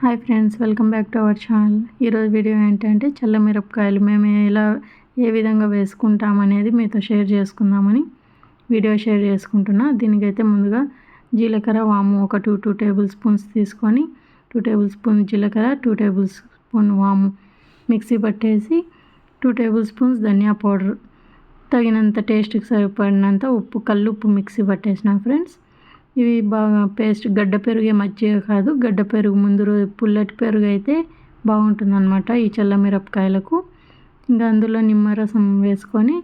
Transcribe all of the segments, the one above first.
Hi friends, welcome back to our channel. ఈరోజు video ఏంటంటే చల్లమిరపకాయలు మేము ఏ విధంగా వేసుకుంటామనేది మీతో షేర్ చేసుకుందామని వీడియో షేర్ చేసుకుంటున్నా. దీనికైతే ముందుగా జీలకర్ర, వాము ఒక 2 టేబుల్ స్పూన్స్ తీసుకొని 2 టేబుల్ స్పూన్ జీలకర్ర, 2 టేబుల్ స్పూన్ వాము మిక్సీ పట్టేసి 2 టేబుల్ స్పూన్స్ ధనియా పౌడర్, తగినంత టేస్ట్కి సరిపడినంత ఉప్పు, కల్లుప్పు మిక్సీ పట్టేసిన ఫ్రెండ్స్. ఇవి బాగా పేస్ట్, గడ్డ పెరుగే మజ్జిగ కాదు, గడ్డ పెరుగు ముందు రోజు పుల్లటి పెరుగు అయితే బాగుంటుందన్నమాట ఈ చల్లమిరపకాయలకు. ఇంకా అందులో నిమ్మరసం వేసుకొని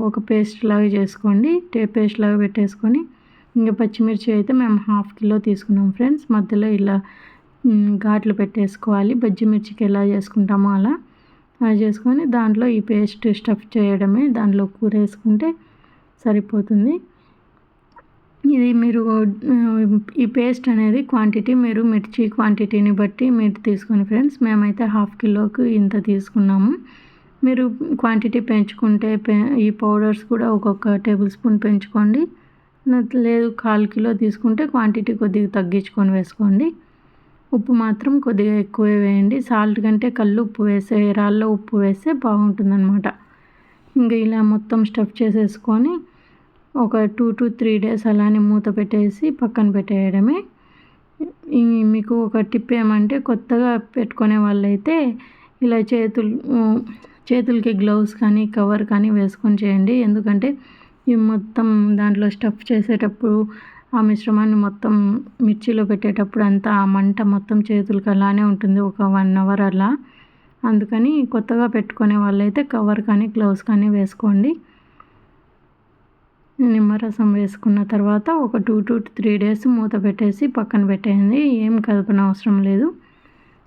ఒక పేస్ట్ లాగా చేసుకోండి, పేస్ట్ లాగా పెట్టేసుకొని ఇంకా పచ్చిమిర్చి అయితే మేము 1/2 కిలో తీసుకున్నాం ఫ్రెండ్స్. మధ్యలో ఇలా ఘాట్లు పెట్టేసుకోవాలి, బజ్జి మిర్చికి ఎలా చేసుకుంటామో అలా చేసుకొని దాంట్లో ఈ పేస్ట్ స్టఫ్ చేయడమే, దాంట్లో కూర వేసుకుంటే సరిపోతుంది. ఇది మీరు ఈ పేస్ట్ అనేది క్వాంటిటీ మీరు మిర్చి క్వాంటిటీని బట్టి మీరు తీసుకొని ఫ్రెండ్స్. మేమైతే 1/2 కిలోకి ఇంత తీసుకున్నాము. మీరు క్వాంటిటీ పెంచుకుంటే ఈ పౌడర్స్ కూడా ఒక్కొక్క టేబుల్ స్పూన్ పెంచుకోండి, లేదు 1/4 కిలో తీసుకుంటే క్వాంటిటీ కొద్దిగా తగ్గించుకొని వేసుకోండి. ఉప్పు మాత్రం కొద్దిగా ఎక్కువే వేయండి. సాల్ట్ కంటే కల్లు ఉప్పు వేసే, రాళ్ళ ఉప్పు వేస్తే బాగుంటుందన్నమాట. ఇంకా ఇలా మొత్తం స్టఫ్ చేసేసుకొని ఒక 2 to 3 డేస్ అలానే మూత పెట్టేసి పక్కన పెట్టేయడమే. మీకు ఒక టిప్ ఏమంటే, కొత్తగా పెట్టుకునే వాళ్ళైతే ఇలా చేతులకి గ్లౌస్ కానీ కవర్ కానీ వేసుకొని చేయండి. ఎందుకంటే ఇవి మొత్తం దాంట్లో స్టఫ్ చేసేటప్పుడు ఆ మిశ్రమాన్ని మొత్తం మిర్చిలో పెట్టేటప్పుడు అంతా ఆ మంట మొత్తం చేతులకి అలానే ఉంటుంది ఒక 1 అవర్ అలా. అందుకని కొత్తగా పెట్టుకునే వాళ్ళైతే కవర్ కానీ గ్లౌస్ కానీ వేసుకోండి. నిమ్మరసం వేసుకున్న తర్వాత ఒక 2 to 3 డేస్ మూత పెట్టేసి పక్కన పెట్టేయండి. ఏం కదపన అవసరం లేదు.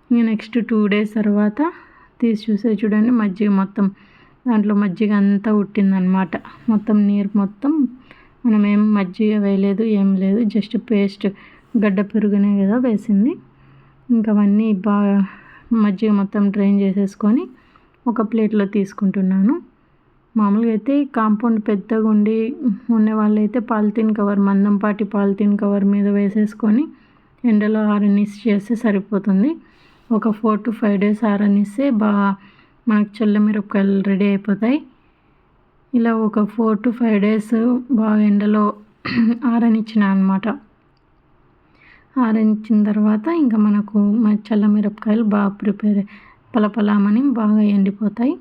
ఇంకా నెక్స్ట్ 2 డేస్ తర్వాత తీసి చూసే చూడండి, మజ్జిగ మొత్తం దాంట్లో మజ్జిగ అంతా ఉట్టిందనమాట. మొత్తం నీరు మొత్తం, మనం ఏం మజ్జిగ వేయలేదు, ఏం లేదు, జస్ట్ పేస్ట్ గడ్డ పెరుగునే కదా వేసింది. ఇంకా అవన్నీ బాగా మజ్జిగ మొత్తం డ్రైన్ చేసేసుకొని ఒక ప్లేట్లో తీసుకుంటున్నాను. మామూలుగా అయితే కాంపౌండ్ పెద్దగా ఉండే వాళ్ళైతే పాలిథిన్ కవర్, మందంపాటి పాలిథిన్ కవర్ మీద వేసేసుకొని ఎండలో ఆరనిసి చేస్తే సరిపోతుంది. ఒక 4 to 5 డేస్ ఆరనిస్తే బాగా మనకు చల్లమిరపకాయలు రెడీ అయిపోతాయి. ఇలా ఒక 4 to 5 డేస్ బాగా ఎండలో ఆరనిచ్చిన అనమాట. ఆరనిచ్చిన తర్వాత ఇంకా మనకు చల్లమిరపకాయలు బాగా పలపలామని బాగా ఎండిపోతాయి.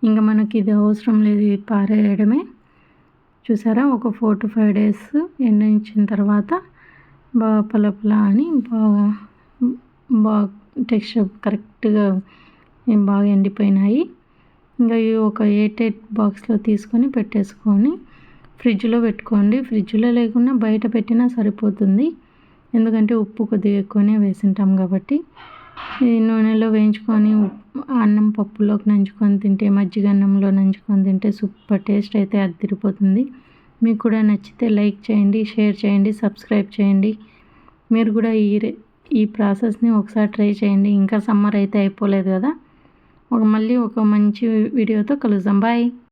ఇంకా మనకి ఇది అవసరం లేదు, పారేయడమే. చూసారా, ఒక 4 to 5 డేస్ ఎండించిన తర్వాత బాగా పలపలా అని బాగా టెక్స్చర్ కరెక్ట్గా బాగా ఎండిపోయినాయి. ఇంకా ఇవి ఒక 8 బాక్స్లో తీసుకొని పెట్టేసుకొని ఫ్రిడ్జ్లో పెట్టుకోండి. ఫ్రిడ్జ్లో లేకుండా బయట పెట్టినా సరిపోతుంది, ఎందుకంటే ఉప్పు కొద్దిగా ఎక్కువనే వేసింటాం కాబట్టి. ఈ నూనెలో వేయించుకొని అన్నం పప్పులోకి నంచుకొని తింటే, మజ్జిగ అన్నంలో నంచుకొని తింటే సూపర్ టేస్ట్ అయితే అదిరిపోతుంది. మీకు కూడా నచ్చితే లైక్ చేయండి, షేర్ చేయండి, సబ్స్క్రైబ్ చేయండి. మీరు కూడా ఈ ప్రాసెస్ని ఒకసారి ట్రై చేయండి. ఇంకా సమ్మర్ అయితే అయిపోలేదు కదా. మళ్ళీ ఒక మంచి వీడియోతో కలుద్దాం. బాయ్.